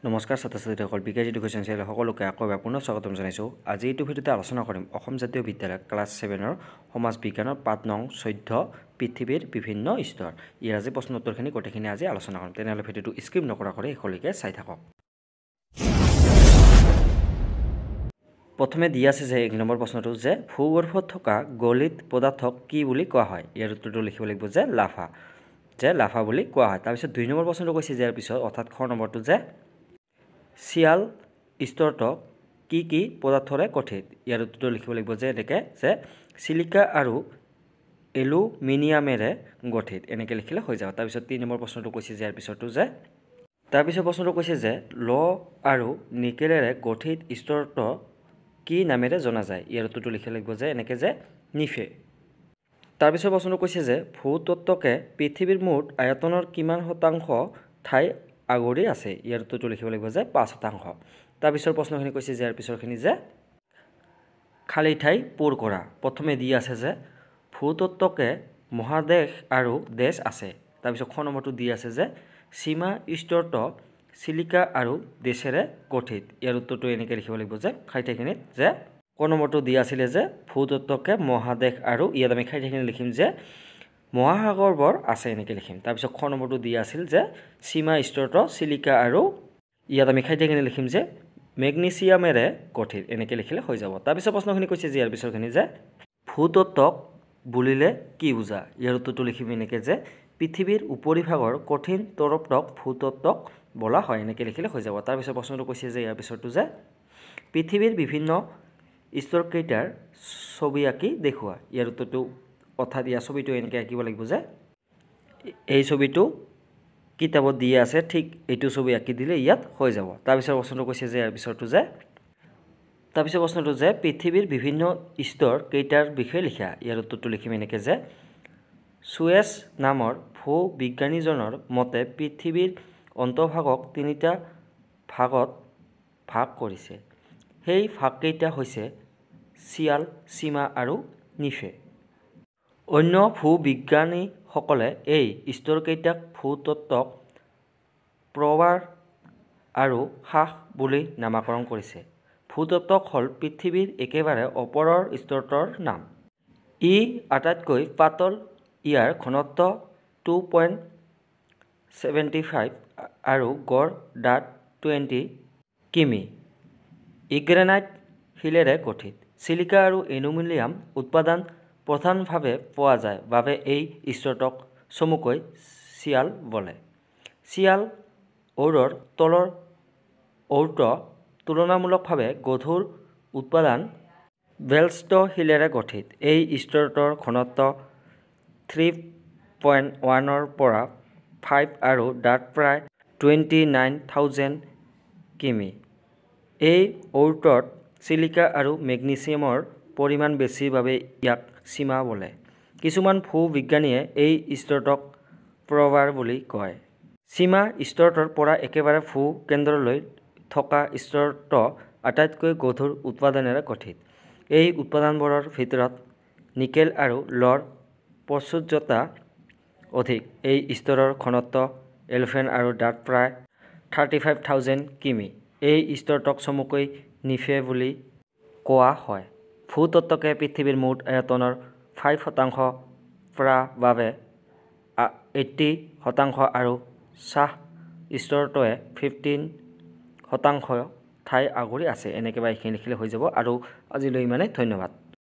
নমস্কাৰ ছাত্ৰ ছাত্ৰীসকল, বিকাশ এডুকেশ্যন চেনেলৰ সকলোকে আকৌ এবাৰ পুনৰ স্বাগতম জনাইছোঁ। আজি এইটো ভিডিঅ'তে আলোচনা কৰিম অসম জাতীয় বিদ্যালয় ক্লাছ 7ৰ সমাজ বিজ্ঞানৰ পাঠ নং 14 পৃথিৱীৰ বিভিন্ন স্তৰ। ইয়াৰ আজি প্ৰশ্ন উত্তৰখিনি গোটেইখিনি আজি আলোচনা কৰিম। তেনেহ'লে ভিডিঅ'টো স্কিপ নকৰাকৈ শেষলৈকে চাই থাকক। প্ৰথমে দিয়া আছে যে 1 নম্বৰ প্ৰশ্নটো যে ভূগৰ্ভত থকা গলিত পদাৰ্থক কি বুলি কোৱা হয়? ইয়াৰ উত্তৰটো লিখিব লাগিব যে লাভা বুলি কোৱা হয়। তাৰপিছত 2 নম্বৰ প্ৰশ্নটো কৈছে যে ইয়াৰ পিছত অৰ্থাৎ খ নম্বৰটো যে চিয়াল স্তৰটো কি পদাৰ্থৰে গঠিত? ইয়াৰ উত্তৰটো লিখিব লাগিব যে এনেকৈ যে চিলিকা আৰু এলুমিনিয়ামেৰে গঠিত, এনেকৈ লিখিলে হৈ যাব। তাৰপিছত 3 নম্বৰ প্ৰশ্নটো কৈছে যে ইয়াৰ পিছতো যে প্ৰশ্নটো কৈছে যে ল আৰু নিকেলেৰে গঠিত স্তৰটো কি নামেৰে জনা যায়? ইয়াৰ উত্তৰটো লিখিব লাগিব যে এনেকৈ যে নিফে। তাৰপিছত প্ৰশ্নটো কৈছে যে ভূতত্ত্বকে পৃথিৱীৰ মুঠ আয়তনৰ কিমান শতাংশ ঠাই আগুৰি আছে? ইয়াৰ উত্তৰটো লিখিব লাগিব যে 5%। তাৰপিছৰ প্ৰশ্নখিনি কৈছে যে ইয়াৰ পিছৰখিনি যে খালী ঠাই পূৰ কৰা। প্ৰথমে দি আছে যে ভূতত্ত্বকে মহাদেশ আৰু দেশ আছে। তাৰপিছত খ নম্বৰটো দি আছে যে সীমা স্তৰটো চিলিকা আৰু দেশেৰে গঠিত। ইয়াৰ উত্তৰটো এনেকৈ লিখিব লাগিব যে খালী ঠাইখিনিত যে ক নম্বৰটো দিয়া আছিলে যে ভূতত্ত্বকে মহাদেশ আৰু ইয়াত আমি খালী ঠাইখিনি লিখিম যে মহাসাগৰবোৰ আছে, এনেকৈ লিখিম। তাৰপিছত খ নম্বৰটো দিয়া আছিল যে সীমা স্তৰটো চিলিকা আৰু ইয়াত আমি খালী ঠাইখিনি লিখিম যে মেগনেছিয়ামেৰে গঠিত, এনেকৈ লিখিলে হৈ যাব। তাৰপিছত প্ৰশ্নখিনি কৈছে যে ইয়াৰ পিছৰখিনি যে ভূতত্ত্বক বুলিলে কি বুজা? ইয়াৰ উত্তৰটো লিখিম এনেকৈ যে পৃথিৱীৰ উপৰিভাগৰ কঠিন তৰপটোক ভূতত্ত্বক বোলা হয়, এনেকৈ লিখিলে হৈ যাব। তাৰপিছত প্ৰশ্নটো কৈছে যে ইয়াৰ পিছৰটো যে পৃথিৱীৰ বিভিন্ন স্তৰকেইটাৰ ছবি আঁকি দেখুওৱা। ইয়াৰ উত্তৰটো অৰ্থাৎ ইয়াৰ ছবিটো এনেকৈ আঁকিব লাগিব যে এই ছবিটো কিতাপত দিয়া আছে, ঠিক এইটো ছবি আঁকি দিলে ইয়াত হৈ যাব। তাৰপিছত প্ৰশ্নটো কৈছে যে ইয়াৰ প্ৰশ্নটো যে পৃথিৱীৰ বিভিন্ন স্তৰ কেইটাৰ বিষয়ে লিখা। ইয়াৰ উত্তৰটো লিখিম এনেকৈ যে সুয়েজ নামৰ ভূ বিজ্ঞানীজনৰ মতে পৃথিৱীৰ অন্তঃভাগক 3টা ভাগত ভাগ কৰিছে। সেই ভাগকেইটা হৈছে চিয়াল, সীমা আৰু নিফে। অন্য ভূবিজ্ঞানীসকলে এই স্তৰকেইটাক ভূতত্ত্বক প্ৰৱাৰ আৰু শাস বুলি নামকৰণ কৰিছে। ভূতত্ত্বক হ'ল পৃথিৱীৰ একেবাৰে ওপৰৰ স্তৰটোৰ নাম। ই আটাইতকৈ পাতল, ইয়াৰ ঘনত্ব 2.75 আৰু গড় ডাঠ 20 কিমি। গ্ৰেনাইট শিলেৰে গঠিত। চিলিকা আৰু এলুমিনিয়াম উপাদান প্ৰধানভাৱে পোৱা যায় বাবে এই স্তৰটোক চমুকৈ চিয়াল বোলে। চিয়াল ঔৰৰ তলৰ ঔৰটো তুলনামূলকভাৱে গধুৰ উপাদান বেলষ্ট শিলেৰে গঠিত। এই স্তৰটোৰ ঘনত্ব 3.1 পৰা 5 আৰু ডাঠ প্ৰায় 29,000 কিমি। এই ঔৰটোত চিলিকা আৰু মেগনেছিয়ামৰ পৰিমাণ বেছি বাবে ইয়াক সীমা বোলে। কিছুমান ভূবিজ্ঞানীয়ে এই স্তৰটোক প্ৰৱাৰ বুলি কয়। সীমা স্তৰটোৰ পৰা একেবাৰে ভূকেন্দ্ৰলৈ থকা স্তৰটো আটাইতকৈ গধুৰ উপাদানেৰে গঠিত। এই উপাদানবোৰৰ ভিতৰত নিকেল আৰু লৰ প্ৰচুৰ্যতা অধিক। এই স্তৰৰ ঘনত্ব 11 আৰু ডাঠ প্ৰায় 35,000 কিমি। এই স্তৰটোক চমুকৈ নিফে বুলি কোৱা হয়। ভূতত্ত্বকে পৃথিৱীৰ মুঠ আয়তনৰ 5% বাবে 80% আৰু চাহ স্তৰটোৱে 15% ঠাই আগুৰি আছে, এনেকৈ এইখিনি লিখিলে হৈ যাব। আৰু আজিলৈ ইমানেই, ধন্যবাদ।